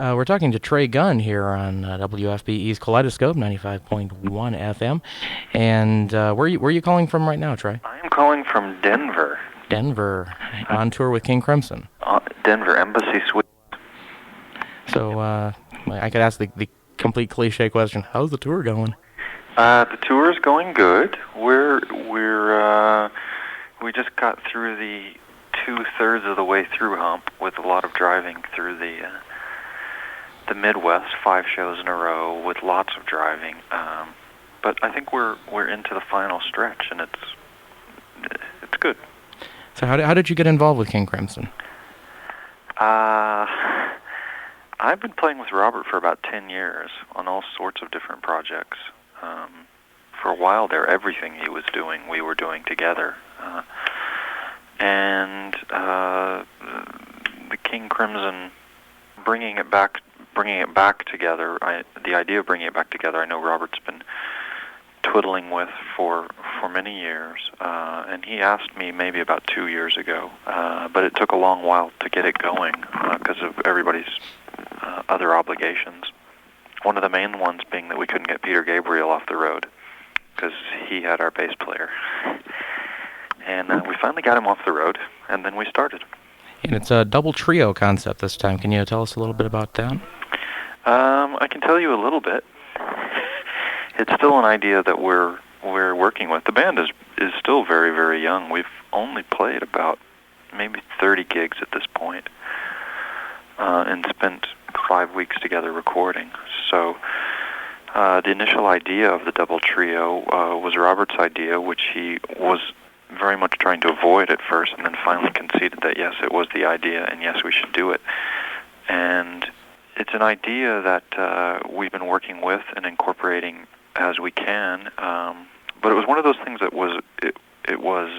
We're talking to Trey Gunn here on WFBE's Kaleidoscope 95.1 FM. And where are you calling from right now, Trey? I am calling from Denver. Denver, on tour with King Crimson. Denver Embassy Suite. So I could ask the complete cliche question: how's the tour going? The tour is going good. We just got through the 2/3 of the way through hump with a lot of driving through the Midwest, 5 shows in a row with lots of driving. But I think we're into the final stretch, and it's good. So how did you get involved with King Crimson? I've been playing with Robert for about 10 years on all sorts of different projects. For a while there, everything he was doing, we were doing together. And the King Crimson, bringing it back together. The idea of bringing it back together, I know Robert's been twiddling with for many years, and he asked me maybe about 2 years ago, but it took a long while to get it going because of everybody's other obligations. One of the main ones being that we couldn't get Peter Gabriel off the road because he had our bass player. And we finally got him off the road, and then we started. And it's a double trio concept this time. Can you tell us a little bit about that? I can tell you a little bit. It's still an idea that we're working with. The band is still very, very young. We've only played about maybe 30 gigs at this point, and spent 5 weeks together recording. So the initial idea of the double trio was Robert's idea, which he was very much trying to avoid at first, and then finally conceded that yes, it was the idea, and yes, we should do it. And it's an idea that we've been working with and incorporating as we can. But it was one of those things that was it was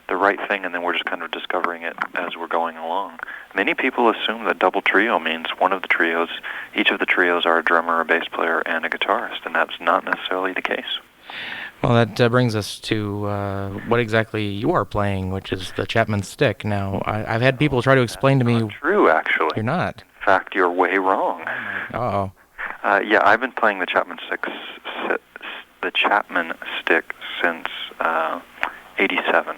the right thing, and then we're just kind of discovering it as we're going along. Many people assume that double trio means one of the trios, each of the trios are a drummer, a bass player, and a guitarist, and that's not necessarily the case. Well, that brings us to what exactly you are playing, which is the Chapman stick. Now, I've had people try to explain to me... Not true, actually. You're not. In fact, you're way wrong. Uh-oh. Yeah, I've been playing the Chapman stick since '87.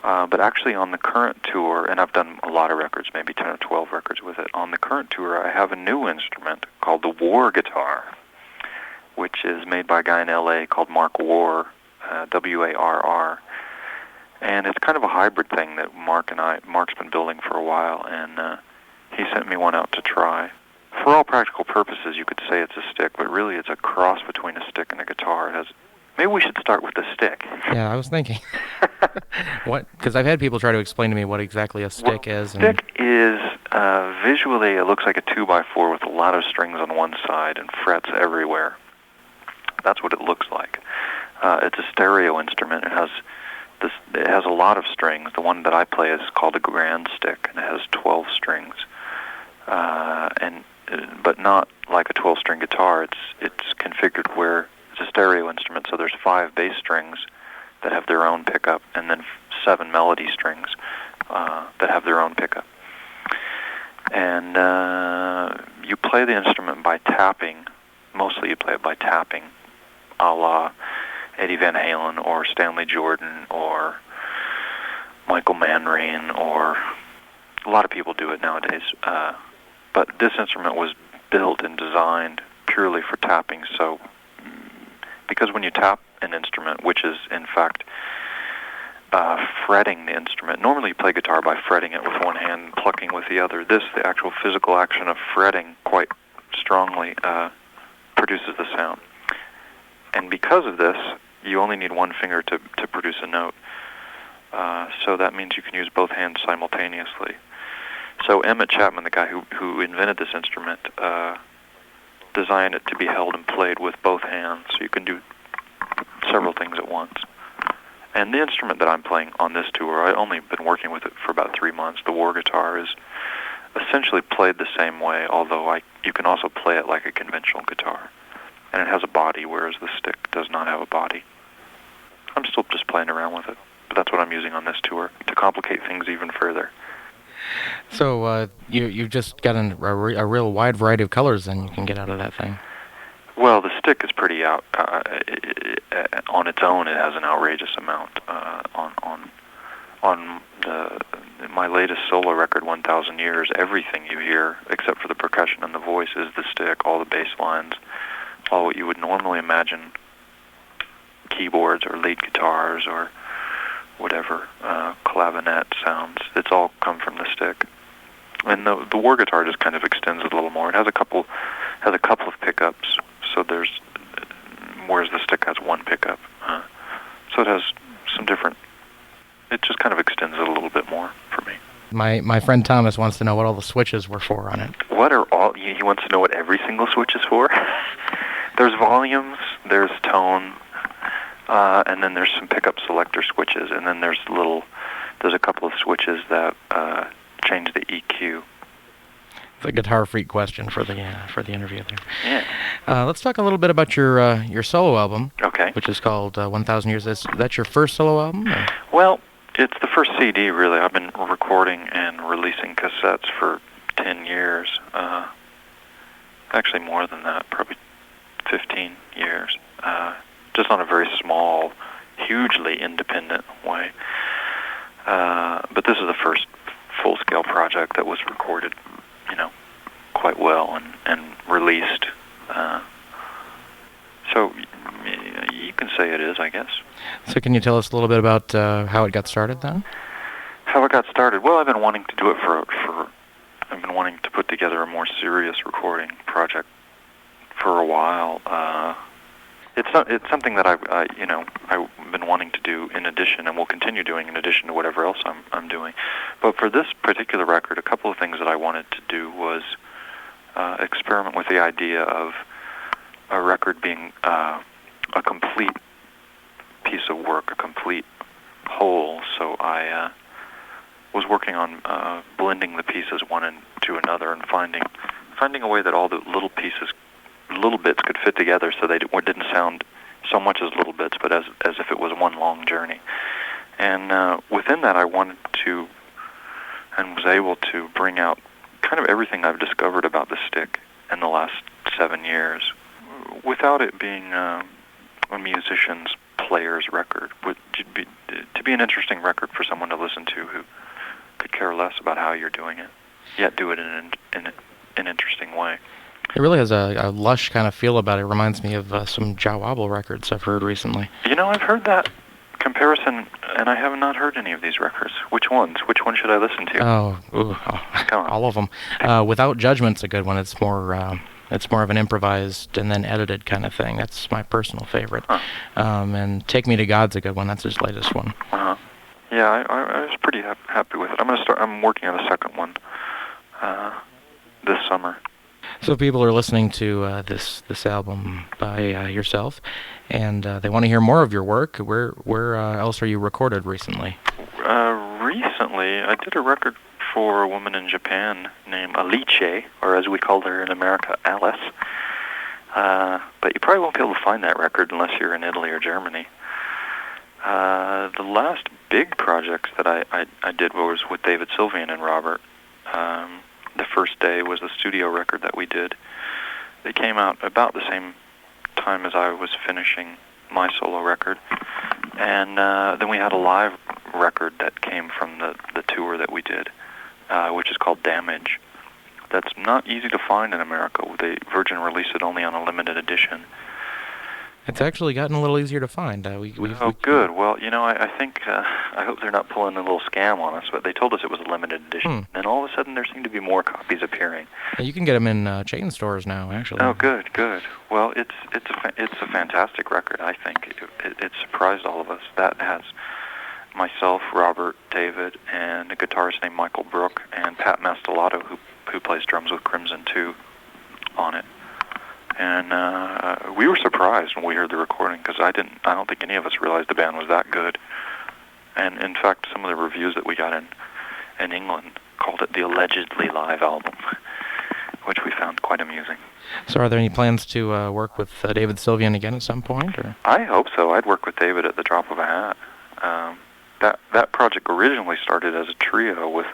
But actually on the current tour, and I've done a lot of records, maybe 10 or 12 records with it, on the current tour I have a new instrument called the Warr Guitar, which is made by a guy in L.A. called Mark Warr, W-A-R-R. And it's kind of a hybrid thing that Mark's been building for a while, and he sent me one out to try. For all practical purposes, you could say it's a stick, but really it's a cross between a stick and a guitar. Maybe we should start with the stick. Yeah, I was thinking. What? Because I've had people try to explain to me what exactly a stick is. Stick is, visually, it looks like a 2x4 with a lot of strings on one side and frets everywhere. That's what it looks like. It's a stereo instrument. It has a lot of strings. The one that I play is called a grand stick, and it has 12 strings. But not like a 12-string guitar. It's configured where it's a stereo instrument, so there's 5 bass strings that have their own pickup, and then 7 melody strings that have their own pickup. And you play the instrument by tapping. Mostly you play it by tapping, a la Eddie Van Halen or Stanley Jordan or Michael Manring, or a lot of people do it nowadays. But this instrument was built and designed purely for tapping. So, because when you tap an instrument, which is in fact fretting the instrument, normally you play guitar by fretting it with one hand and plucking with the other. The actual physical action of fretting quite strongly produces the sound. And because of this, you only need one finger to produce a note. So that means you can use both hands simultaneously. So Emmett Chapman, the guy who invented this instrument, designed it to be held and played with both hands, so you can do several things at once. And the instrument that I'm playing on this tour, I've only been working with it for about 3 months. The Warr Guitar is essentially played the same way, although you can also play it like a conventional guitar. And it has a body, whereas the stick does not have a body. I'm still just playing around with it, but that's what I'm using on this tour to complicate things even further. So you've just got a real wide variety of colors then you can get out of that thing. Well, the stick is pretty out on its own. It has an outrageous amount on my latest solo record, 1,000 Years. Everything you hear, except for the percussion and the voice, is the stick. All the bass lines, all what you would normally imagine, keyboards or lead guitars or whatever, clavinet sounds. It's all come from the stick. And the Warr Guitar just kind of extends it a little more. It has a couple of pickups. So whereas the stick has one pickup. So it has some different, it just kind of extends it a little bit more for me. My friend Thomas wants to know what all the switches were for on it. He wants to know what every single switch is for? There's volumes, there's tone, and then there's some pickup selector switches, and then there's a couple of switches that change the EQ. The guitar freak question for the interview there. Yeah. Let's talk a little bit about your solo album. Okay. Which is called 1,000 Years. That's your first solo album? Or? Well, it's the first CD, really. I've been recording and releasing cassettes for 10 years. Actually more than that, probably 15 years. Just on a very small, hugely independent way. But this is the first full-scale project that was recorded, quite well and released. So you can say it is, I guess. So can you tell us a little bit about how it got started then? How it got started? Well, I've been wanting to do it I've been wanting to put together a more serious recording project for a while. It's something that I've been wanting to do in addition, and will continue doing in addition to whatever else I'm doing. But for this particular record, a couple of things that I wanted to do was experiment with the idea of a record being a complete piece of work, a complete whole. So I was working on blending the pieces one into another and finding a way that all the little bits could fit together, so they didn't sound so much as little bits, but as if it was one long journey. And within that, I wanted to and was able to bring out kind of everything I've discovered about the stick in the last 7 years, without it being a musician's player's record. To be an interesting record for someone to listen to who could care less about how you're doing it, yet do it in an interesting way. It really has a lush kind of feel about it. It reminds me of some Jawabble records I've heard recently. I've heard that comparison, and I have not heard any of these records. Which ones? Which one should I listen to? Come on. All of them. Without Judgment's a good one. It's more of an improvised and then edited kind of thing. That's my personal favorite. Huh. And Take Me to God's a good one. That's his latest one. Uh-huh. Yeah, I was pretty happy with it. I'm working on a second one this summer. So people are listening to this album by yourself, and they want to hear more of your work. Where else are you recorded recently? Recently, I did a record for a woman in Japan named Alice, or as we call her in America, Alice. But you probably won't be able to find that record unless you're in Italy or Germany. The last big projects that I did was with David Sylvian and Robert. The first day was the studio record that we did. They came out about the same time as I was finishing my solo record. And then we had a live record that came from the tour that we did, which is called Damage. That's not easy to find in America. Virgin released it only on a limited edition. It's actually gotten a little easier to find. Good. Well, I think, I hope they're not pulling a little scam on us, but they told us it was a limited edition. And all of a sudden there seem to be more copies appearing. You can get them in chain stores now, actually. Oh, good. Well, it's a fantastic record, I think. It surprised all of us. That has myself, Robert, David, and a guitarist named Michael Brook, and Pat Mastellato, who plays drums with Crimson 2, on it. And we were surprised when we heard the recording, because I don't think any of us realized the band was that good. And in fact, some of the reviews that we got in England called it the allegedly live album, which we found quite amusing. So are there any plans to work with David Sylvian again at some point? Or? I hope so. I'd work with David at the drop of a hat. That project originally started as a trio with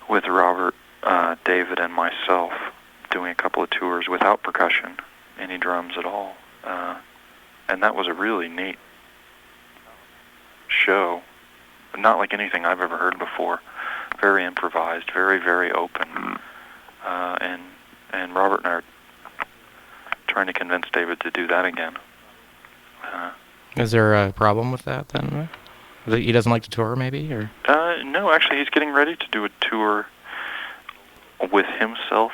with Robert, David, and myself, doing a couple of tours without percussion, any drums at all. And that was a really neat show. Not like anything I've ever heard before. Very improvised, very, very open. And Robert and I are trying to convince David to do that again. Is there a problem with that then? That he doesn't like to tour, maybe, or? No, actually, he's getting ready to do a tour with himself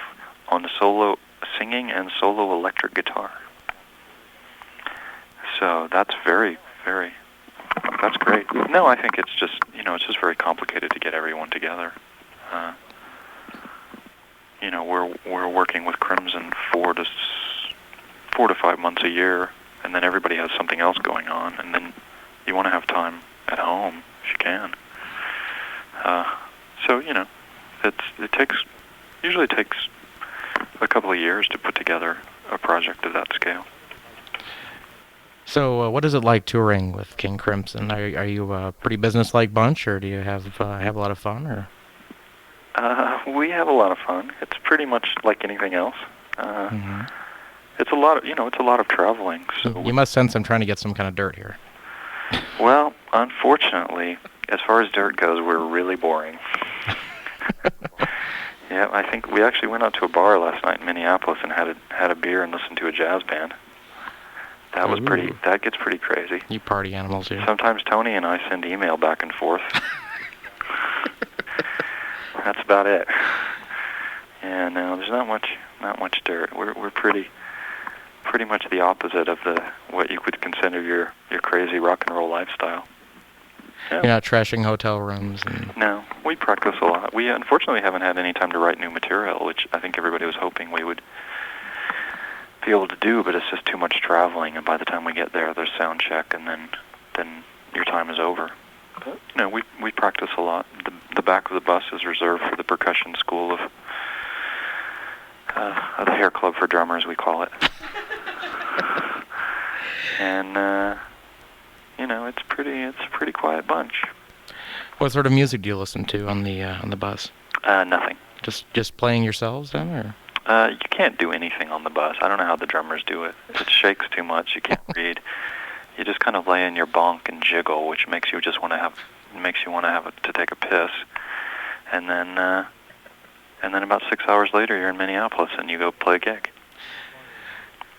on solo singing and solo electric guitar. So that's very, very, that's great. No, I think it's just, it's just very complicated to get everyone together. We're working with Crimson 4 to 5 months a year, and then everybody has something else going on, and then you want to have time at home if you can. So it usually takes a couple of years to put together a project of that scale. So what is it like touring with King Crimson? Are you a pretty business-like bunch, or do you have a lot of fun, or? We have a lot of fun. It's pretty much like anything else. It's a lot of traveling. So you must sense I'm trying to get some kind of dirt here. Well, unfortunately, as far as dirt goes, we're really boring. Yeah, I think we actually went out to a bar last night in Minneapolis and had a beer and listened to a jazz band. That was that gets pretty crazy. You party animals here. Sometimes Tony and I send email back and forth. That's about it. Yeah, no, there's not much dirt. We're pretty much the opposite of what you would consider your crazy rock and roll lifestyle. Yeah. You're not trashing hotel rooms No, we practice a lot. We unfortunately haven't had any time to write new material, which I think everybody was hoping we would be able to do, but it's just too much traveling, and by the time we get there's sound check, and then your time is over. But, we practice a lot. The back of the bus is reserved for the percussion school of the hair club for drummers, we call it. And it's a pretty quiet bunch. What sort of music do you listen to on the bus? Nothing. Just playing yourselves then, or? You can't do anything on the bus. I don't know how the drummers do it. It shakes too much. You can't read. You just kind of lay in your bunk and jiggle, which makes you want to take a piss. And then about 6 hours later, you're in Minneapolis and you go play a gig.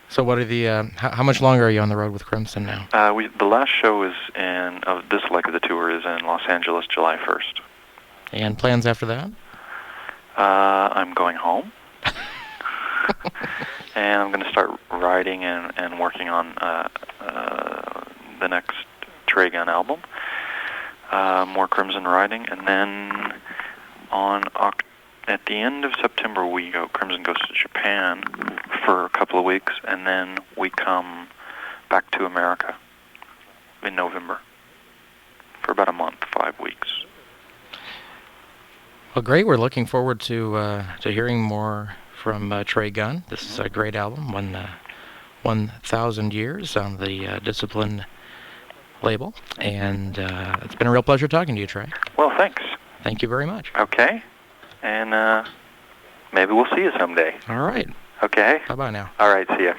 So what are the how much longer are you on the road with Crimson now? The last show is of this leg of the tour is in Los Angeles, July 1st. And plans after that? I'm going home. And I'm going to start writing and working on the next Trey Gunn album. More Crimson writing, and then at the end of September, Crimson goes to Japan for a couple of weeks, and then we come back to America in November for about a month, 5 weeks. Well, great. We're looking forward to hearing more from Trey Gunn. This is a great album, 1,000 Years on the Discipline label, and it's been a real pleasure talking to you, Trey. Well, thanks. Thank you very much. Okay, and maybe we'll see you someday. All right. Okay. Bye-bye now. All right, see ya.